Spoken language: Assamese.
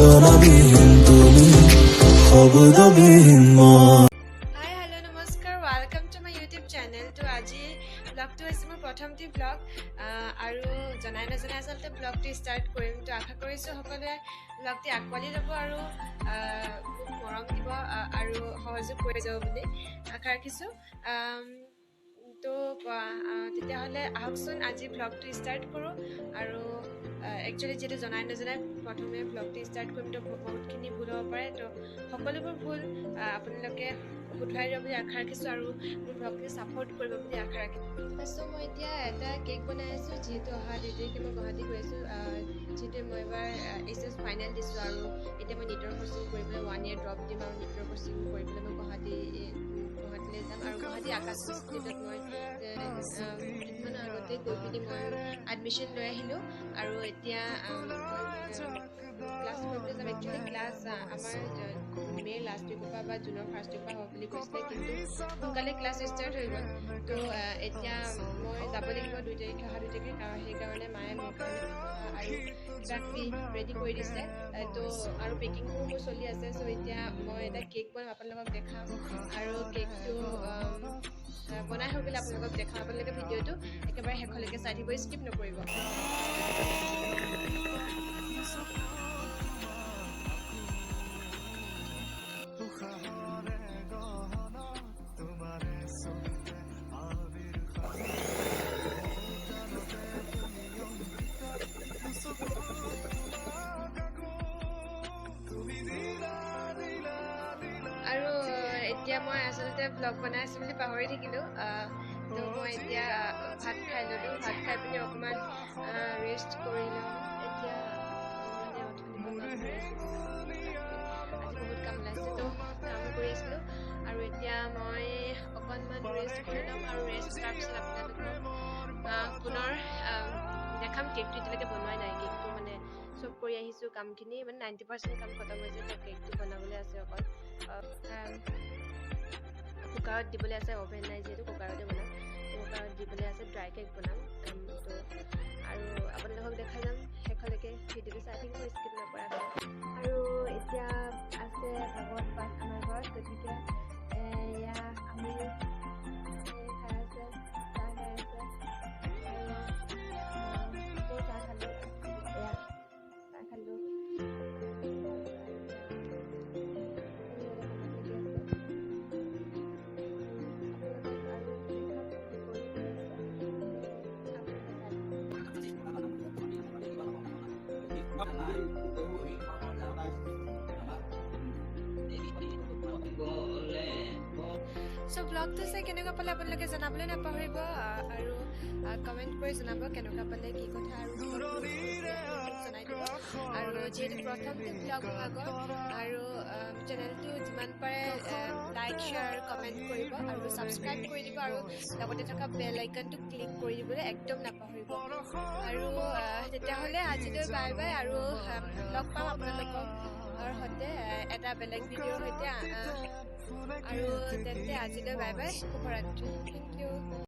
Hi, hello, namaskar. Welcome to my YouTube channel. To আজি ব্লগটো হৈছে মোৰ প্ৰথমটি ব্লগ আৰু জনাই নজনাই আচলতে ব্লগটো ষ্টাৰ্ট কৰিম তো আশা কৰিছোঁ সকলোৱে ব্লগটি আঁকোৱালি ল'ব আৰু খুব মৰম দিব আৰু সহযোগ কৰি যাব বুলি আশা ৰাখিছোঁ তো তেতিয়াহ'লে আহকচোন আজি ব্লগটো ষ্টাৰ্ট কৰোঁ আৰু একচুৱেলি যিহেতু জনাই নজনাই প্ৰথমে ব্লগটো ষ্টাৰ্ট কৰিম তো বহুতখিনি ভুল হ'ব পাৰে তো সকলোবোৰ ভুল আপোনালোকে শুধৰাই দিব বুলি আশা ৰাখিছোঁ আৰু মোৰ ব্লগটো ছাপোৰ্ট কৰিব বুলি আশা ৰাখিছোঁ মই এতিয়া এটা কেক বনাই আছোঁ যিহেতু অহা 2 তাৰিখে মই গুৱাহাটী গৈ আছোঁ যিহেতু মই এবাৰ এইচএছ ফাইনেল দিছোঁ আৰু এতিয়া মই নীটৰ কোচিং কৰিবলৈ 1 year ড্ৰপ দিম আৰু নীটৰ কোচিং কৰিবলৈ মই গুৱাহাটীলৈ যাম আৰু গুৱাহাটী আকাশ ইনষ্টিটিউটত মই কেইদিনমানৰ আগতে গৈ পিনি মই এডমিশ্যন লৈ আহিলোঁ আৰু এতিয়া ক্লাছ কৰিবলৈ যাম একচুৱেলি ক্লাছ আমাৰ মে'ৰ লাষ্ট উইকৰ পৰা বা জুনৰ ফাৰ্ষ্ট উইকৰ পৰা হ'ব বুলি কৈছিলে কিন্তু সোনকালে ক্লাছ ষ্টাৰ্ট হৈ গ'ল তো এতিয়া মই যাব লাগিব 2 তাৰিখে অহা 2 তাৰিখে সেইকাৰণে মায়ে মোৰ কাৰণে আৰু কিবাকিবি ৰেডি কৰি দিছে তো আৰু পেকিংবোৰ মোৰ চলি আছে চ' এতিয়া মই এটা কেক বনাম আপোনালোকক দেখাম আৰু কেকটো বনাই হৈ গ'লে আপোনালোকক দেখাম আপোনালোকে ভিডিঅ'টো একেবাৰে শেষলৈকে চাই দিব স্কিপ নকৰিব আৰু এতিয়া মই আচলতে ব্লগ বনাই আছোঁ বুলি পাহৰি থাকিলোঁ তো মই এতিয়া ভাত খাই ল'লোঁ ভাত খাই পিনি অকণমান ৰেষ্ট কৰিলোঁ এতিয়া মানে আজি বহুত কাম ওলাইছে তো কাম কৰি আছিলোঁ আৰু এতিয়া মই অকণমান ৰেষ্ট কৰি ল'ম আৰু ৰেষ্ট কৰাৰ পিছত আপোনালোকক পুনৰ দেখাম কেকটো এতিয়ালৈকে বনোৱাই নাই কেকটো মানে চব কৰি আহিছোঁ কামখিনি মানে 90% কাম খতম হৈছে তো কেকটো বনাবলৈ আছে অকল কুকাৰত দিবলৈ আছে অভেন নাই যিহেতু কুকাৰতে বনাম কুকাৰত দিবলৈ আছে ড্ৰাই কেক বনাম তো আৰু আপোনালোকক দেখাই যাম শেষলৈকে ভিডিঅ'টো চাই থাকিব স্কিপ নকৰাকৈ আৰু এতিয়া আছে ভাগৱত পাঠ আমাৰ ঘৰত গতিকে এয়া আমি খাই আছে চাহ খাই আছে আৰু চাহ খালোঁ এয়া চাহ খালোঁ So ব্লগটো চাই কেনেকুৱা পালে আপোনালোকে জনাবলৈ নাপাহৰিব আৰু কমেণ্ট কৰি জনাব কেনেকুৱা পালে কি কথা আৰু জনাই দিব আৰু যিহেতু প্ৰথমটো ব্লগ ভাগৰ আৰু চেনেলটো যিমান পাৰে লাইক শ্বেয়াৰ কমেণ্ট কৰিব আৰু ছাবস্ক্ৰাইব কৰি দিব আৰু লগতে থকা বেল আইকনটো ক্লিক কৰি দিবলৈ একদম নাপাহৰিব আৰু তেতিয়াহ'লে আজিলৈ বাই বাই আৰু লগ পাম আপোনালোকৰ সৈতে এটা বেলেগ ভিডিঅ'ৰ সৈতে আৰু তেন্তে আজিলৈ বাই বাই শুভৰাত্ৰি থেংক ইউ